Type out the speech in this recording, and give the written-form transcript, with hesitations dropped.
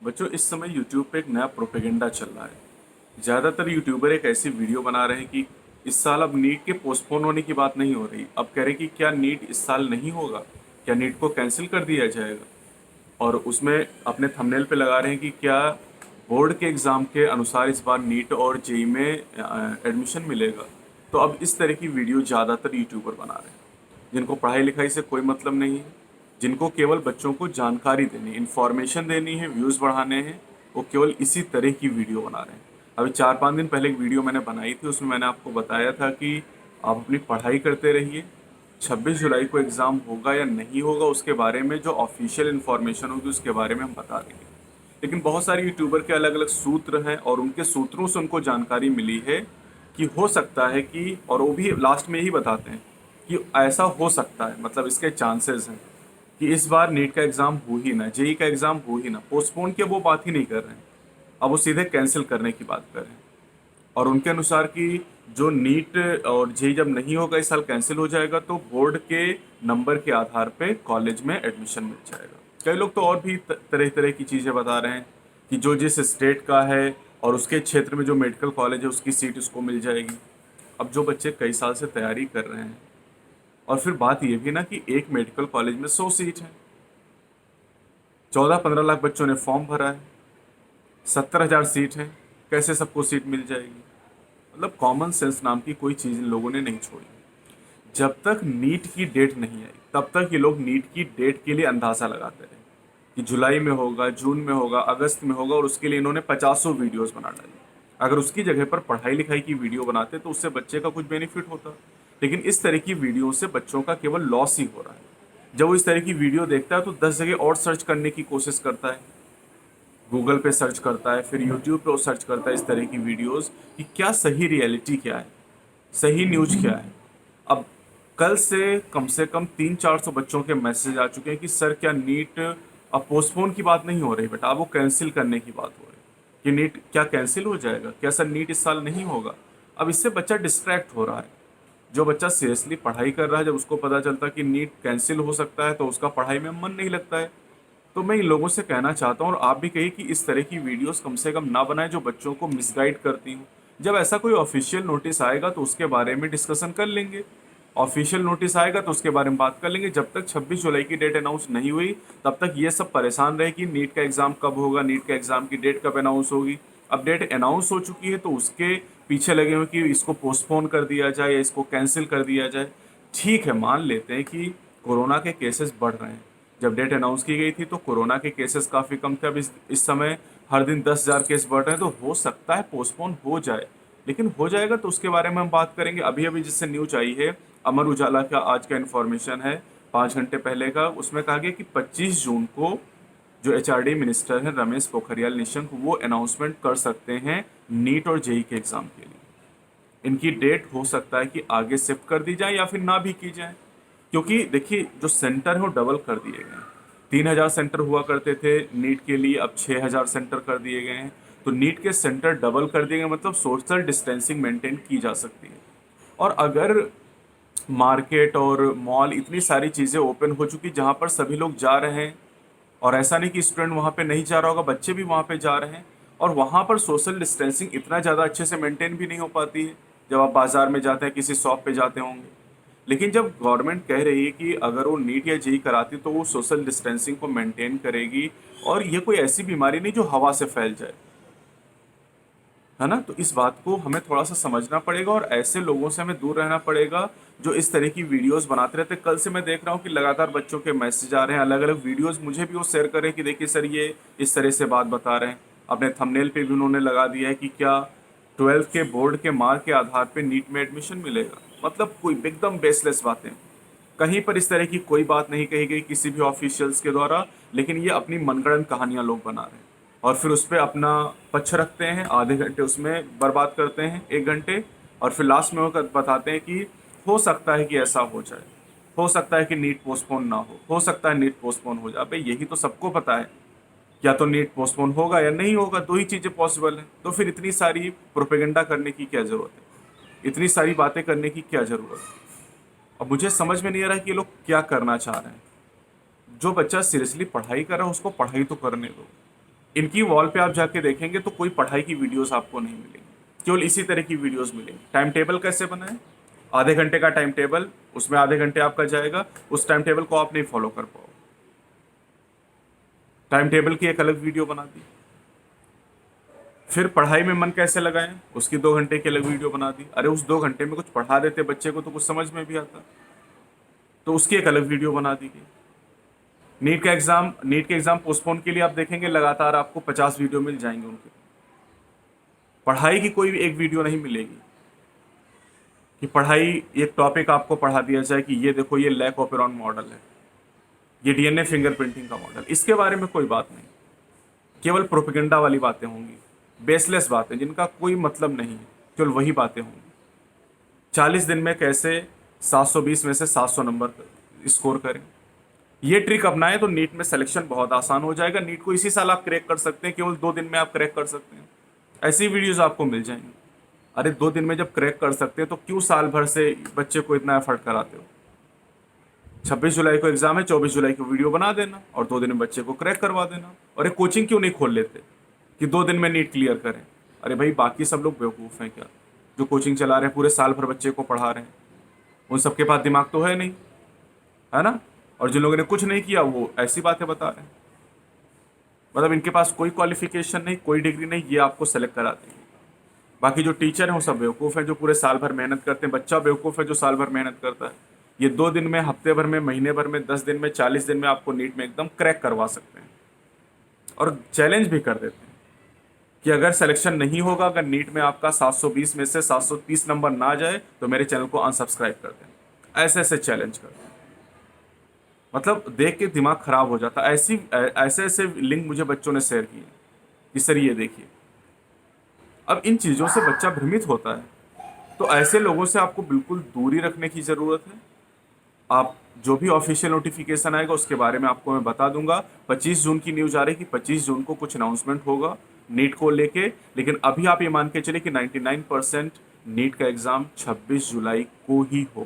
बच्चों इस समय यूट्यूब पे एक नया प्रोपेगेंडा चल रहा है। ज़्यादातर यूट्यूबर एक ऐसी वीडियो बना रहे हैं कि इस साल अब नीट के पोस्टपोन होने की बात नहीं हो रही। अब कह रहे हैं कि क्या नीट इस साल नहीं होगा, क्या नीट को कैंसिल कर दिया जाएगा। और उसमें अपने थंबनेल पे लगा रहे हैं कि क्या बोर्ड के एग्ज़ाम के अनुसार इस बार नीट और जेई में एडमिशन मिलेगा। तो अब इस तरह की वीडियो ज़्यादातर यूट्यूबर बना रहे हैं जिनको पढ़ाई लिखाई से कोई मतलब नहीं है, जिनको केवल बच्चों को जानकारी देनी, इन्फॉर्मेशन देनी है, व्यूज़ बढ़ाने हैं। वो केवल इसी तरह की वीडियो बना रहे हैं। अभी 4-5 दिन पहले एक वीडियो मैंने बनाई थी, उसमें मैंने आपको बताया था कि आप अपनी पढ़ाई करते रहिए। 26 जुलाई को एग्ज़ाम होगा या नहीं होगा उसके बारे में जो ऑफिशियल इन्फॉर्मेशन होगी उसके बारे में हम बता देंगे। लेकिन बहुत सारे यूट्यूबर के अलग अलग सूत्र हैं और उनके सूत्रों से उनको जानकारी मिली है कि हो सकता है कि, और वो भी लास्ट में यही बताते हैं कि ऐसा हो सकता है, मतलब इसके चांसेस हैं कि इस बार नीट का एग्ज़ाम हो ही ना, जेई का एग्ज़ाम हो ही ना। पोस्टपोन की वो बात ही नहीं कर रहे हैं, अब वो सीधे कैंसिल करने की बात कर रहे हैं। और उनके अनुसार कि जो नीट और जेई जब नहीं होगा, इस साल कैंसिल हो जाएगा, तो बोर्ड के नंबर के आधार पे कॉलेज में एडमिशन मिल जाएगा। कई लोग तो और भी तरह तरह की चीज़ें बता रहे हैं कि जो जिस स्टेट का है और उसके क्षेत्र में जो मेडिकल कॉलेज है उसकी सीट उसको मिल जाएगी। अब जो बच्चे कई साल से तैयारी कर रहे हैं, और फिर बात ये भी ना कि एक मेडिकल कॉलेज में 100 सीट है, 14-15 लाख बच्चों ने फॉर्म भरा है, 70,000 सीट है, कैसे सबको सीट मिल जाएगी। मतलब कॉमन सेंस नाम की कोई चीज़ इन लोगों ने नहीं छोड़ी। जब तक नीट की डेट नहीं आई तब तक ये लोग नीट की डेट के लिए अंदाज़ा लगाते रहे कि जुलाई में होगा, जून में होगा, अगस्त में होगा, और उसके लिए इन्होंने 50 वीडियोस बना डाली। अगर उसकी जगह पर पढ़ाई लिखाई की वीडियो बनाते तो उससे बच्चे का कुछ बेनिफिट होता। लेकिन इस तरह की वीडियो से बच्चों का केवल लॉस ही हो रहा है। जब वो इस तरह की वीडियो देखता है तो 10 जगह और सर्च करने की कोशिश करता है, गूगल पे सर्च करता है, फिर यूट्यूब पे वो सर्च करता है इस तरह की वीडियोस कि क्या सही रियलिटी क्या है, सही न्यूज क्या है। अब कल से कम 300-400 बच्चों के मैसेज आ चुके हैं कि सर क्या नीट अब पोस्टपोन की बात नहीं हो रही बेटा, अब वो कैंसिल करने की बात हो रही कि नीट क्या कैंसिल हो जाएगा, क्या सर नीट इस साल नहीं होगा। अब इससे बच्चा डिस्ट्रैक्ट हो रहा है। जो बच्चा सीरियसली पढ़ाई कर रहा है, जब उसको पता चलता है कि नीट कैंसिल हो सकता है तो उसका पढ़ाई में मन नहीं लगता है। तो मैं इन लोगों से कहना चाहता हूँ, और आप भी कहिए, कि इस तरह की वीडियोस कम से कम ना बनाएं जो बच्चों को मिसगाइड करती हूँ। जब ऐसा कोई ऑफिशियल नोटिस आएगा तो उसके बारे में डिस्कशन कर लेंगे। ऑफिशियल नोटिस आएगा तो उसके बारे में बात कर लेंगे। जब तक 26 जुलाई की डेट अनाउंस नहीं हुई तब तक ये सब परेशान रहे कि नीट का एग्ज़ाम कब होगा, नीट का एग्ज़ाम की डेट कब अनाउंस होगी। अब डेट अनाउंस हो चुकी है तो उसके पीछे लगे हुए कि इसको पोस्टपोन कर दिया जाए या इसको कैंसिल कर दिया जाए। ठीक है, मान लेते हैं कि कोरोना के केसेस बढ़ रहे हैं। जब डेट अनाउंस की गई थी तो कोरोना के केसेस काफ़ी कम थे। अब इस समय हर दिन 10,000 केस बढ़ रहे हैं, तो हो सकता है पोस्टपोन हो जाए। लेकिन हो जाएगा तो उसके बारे में हम बात करेंगे। अभी अभी जिससे न्यूज आई है, अमर उजाला का आज का इन्फॉर्मेशन है 5 घंटे पहले का, उसमें कहा गया कि 25 जून को जो एचआरडी मिनिस्टर हैं रमेश पोखरियाल निशंक, वो अनाउंसमेंट कर सकते हैं नीट और जेई के एग्ज़ाम के लिए। इनकी डेट हो सकता है कि आगे शिफ्ट कर दी जाए या फिर ना भी की जाए, क्योंकि देखिए जो सेंटर हैं वो डबल कर दिए गए हैं। 3,000 सेंटर हुआ करते थे नीट के लिए, अब 6,000 सेंटर कर दिए गए हैं। तो नीट के सेंटर डबल कर दिए गए, मतलब सोशल डिस्टेंसिंग मेंटेन की जा सकती है। और अगर मार्केट और मॉल, इतनी सारी चीज़ें ओपन हो चुकी जहाँ पर सभी लोग जा रहे हैं, और ऐसा नहीं कि स्टूडेंट वहाँ पे नहीं जा रहा होगा, बच्चे भी वहाँ पे जा रहे हैं, और वहाँ पर सोशल डिस्टेंसिंग इतना ज़्यादा अच्छे से मेंटेन भी नहीं हो पाती है जब आप बाज़ार में जाते हैं, किसी शॉप पे जाते होंगे। लेकिन जब गवर्नमेंट कह रही है कि अगर वो नीट या जेई कराती तो वो सोशल डिस्टेंसिंग को मेंटेन करेगी, और ये कोई ऐसी बीमारी नहीं जो हवा से फैल जाए, है ना। तो इस बात को हमें थोड़ा सा समझना पड़ेगा और ऐसे लोगों से हमें दूर रहना पड़ेगा जो इस तरह की वीडियोस बनाते रहते हैं। कल से मैं देख रहा हूँ कि लगातार बच्चों के मैसेज आ रहे हैं, अलग अलग वीडियोस मुझे भी वो शेयर करें कि देखिए सर ये इस तरह से बात बता रहे हैं। अपने थंबनेल पे भी उन्होंने लगा दिया है कि क्या 12th के बोर्ड के मार्क के आधार पे नीट में एडमिशन मिलेगा। मतलब कोई एकदम बेसलेस बातें, कहीं पर इस तरह की कोई बात नहीं कही गई किसी भी ऑफिशियल्स के द्वारा। लेकिन ये अपनी मनगढ़ंत कहानियां लोग बना रहे हैं और फिर उस पर अपना पक्ष रखते हैं, आधे घंटे उसमें बर्बाद करते हैं, 1 घंटे, और फिर लास्ट में वो बताते हैं कि हो सकता है कि ऐसा हो जाए, हो सकता है कि नीट पोस्टपोन ना हो सकता है नीट पोस्टपोन हो जाए। भाई यही तो सबको पता है, या तो नीट पोस्टपोन होगा या नहीं होगा, दो ही चीज़ें पॉसिबल हैं। तो फिर इतनी सारी प्रोपेगेंडा करने की क्या ज़रूरत है, इतनी सारी बातें करने की क्या ज़रूरत है। अब मुझे समझ में नहीं आ रहा कि ये लोग क्या करना चाह रहे हैं। जो बच्चा सीरियसली पढ़ाई कर रहा है उसको पढ़ाई तो करने दो। इनकी वॉल पे आप जाके देखेंगे तो कोई पढ़ाई की वीडियोस आपको नहीं मिलेंगी, केवल इसी तरह की वीडियोस मिलेंगी। टाइम टेबल कैसे बनाएं, आधे घंटे का टाइम टेबल, उसमें आधे घंटे आपका जाएगा, उस टाइम टेबल को आप नहीं फॉलो कर पाओ। टाइम टेबल की एक अलग वीडियो बना दी। फिर पढ़ाई में मन कैसे लगाएं, उसकी 2 घंटे की अलग वीडियो बना दी। अरे उस 2 घंटे में कुछ पढ़ा देते बच्चे को तो कुछ समझ में भी आता, तो उसकी एक अलग वीडियो बना दी गई। नीट के एग्जाम पोस्टपोन के लिए आप देखेंगे लगातार आपको 50 वीडियो मिल जाएंगे उनके। पढ़ाई की कोई भी एक वीडियो नहीं मिलेगी कि पढ़ाई एक टॉपिक आपको पढ़ा दिया जाए कि ये देखो ये लैक ऑपेरॉन मॉडल है, ये डीएनए फिंगरप्रिंटिंग का मॉडल, इसके बारे में कोई बात नहीं। केवल प्रोपेगेंडा वाली बातें होंगी, बेसलेस बातें जिनका कोई मतलब नहीं है, केवल वही बातें होंगी। 40 दिन में कैसे 720 में से 700 नंबर स्कोर करें, ये ट्रिक अपनाएं तो नीट में सिलेक्शन बहुत आसान हो जाएगा। नीट को इसी साल आप क्रैक कर सकते हैं, केवल 2 दिन में आप क्रैक कर सकते हैं। ऐसी वीडियोस आपको मिल जाएंगी। अरे 2 दिन में जब क्रैक कर सकते हैं तो क्यों साल भर से बच्चे को इतना एफर्ट कराते हो। 26 जुलाई को एग्जाम है, 24 जुलाई को वीडियो बना देना और 2 दिन में बच्चे को क्रैक करवा देना। और एक कोचिंग क्यों नहीं खोल लेते कि 2 दिन में नीट क्लियर करें। अरे भाई बाकी सब लोग बेवकूफ़ हैं क्या, जो कोचिंग चला रहे हैं पूरे साल भर बच्चे को पढ़ा रहे हैं, उन सबके पास दिमाग तो है नहीं, है ना। और जिन लोगों ने कुछ नहीं किया वो ऐसी बातें बता रहे हैं, मतलब इनके पास कोई क्वालिफिकेशन नहीं, कोई डिग्री नहीं, ये आपको सेलेक्ट कराते हैं। बाकी जो टीचर हैं वो सब बेवकूफ़ हैं जो पूरे साल भर मेहनत करते हैं। बच्चा बेवकूफ़ है जो साल भर मेहनत करता है। ये 2 दिन में, हफ्ते भर में, महीने भर में, 10 दिन में, 40 दिन में आपको नीट में एकदम क्रैक करवा सकते हैं। और चैलेंज भी कर देते हैं कि अगर सिलेक्शन नहीं होगा, अगर नीट में आपका 720 में से 730 नंबर ना जाए तो मेरे चैनल को अनसब्सक्राइब कर दें। ऐसे ऐसे चैलेंज करते हैं, मतलब देख के दिमाग खराब हो जाता। ऐसे ऐसे लिंक मुझे बच्चों ने शेयर किए कि सर ये देखिए। अब इन चीज़ों से बच्चा भ्रमित होता है, तो ऐसे लोगों से आपको बिल्कुल दूरी रखने की ज़रूरत है। आप जो भी ऑफिशियल नोटिफिकेशन आएगा उसके बारे में आपको मैं बता दूंगा। 25 जून की न्यूज़ आ रही है कि 25 जून को कुछ अनाउंसमेंट होगा नीट को लेके, लेकिन अभी आप ये मान के चलिए कि 99% नीट का एग्ज़ाम 26 जुलाई को ही होगा।